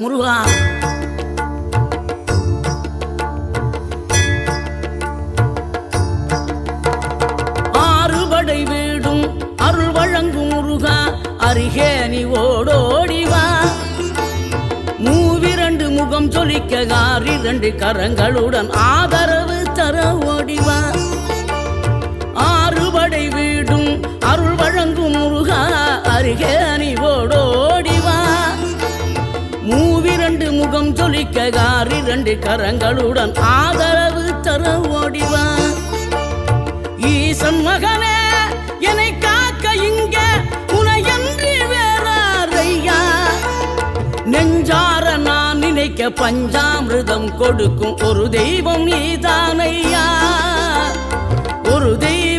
முருகா. ஆறுபடை வீடும் அருள் வழங்கும் முருகா, அருகே நீ ஓடோடிவா. மூவிரண்டு முகம் சொலிக்க ஆறிரண்டு கரங்களுடன் ஆதரவு தர ஓடிவா. ஆறுபடை வீடும் அருள் வழங்கும் முருகா, அருகே நீ ஓடோடிவா. மூவிரண்டு முகம் சொலிக்க ஆறிரண்டு கரங்களுடன் ஆதரவு தர ஓடிவா. ஈசன் மகனே என்னை காக்க இங்க உனையன்றி வேறாரையா. நெஞ்சார நான் நினைக்க பஞ்சாமிர்தம் கொடுக்கும் ஒரு தெய்வம் நீதானையா, ஒரு தெய்வம்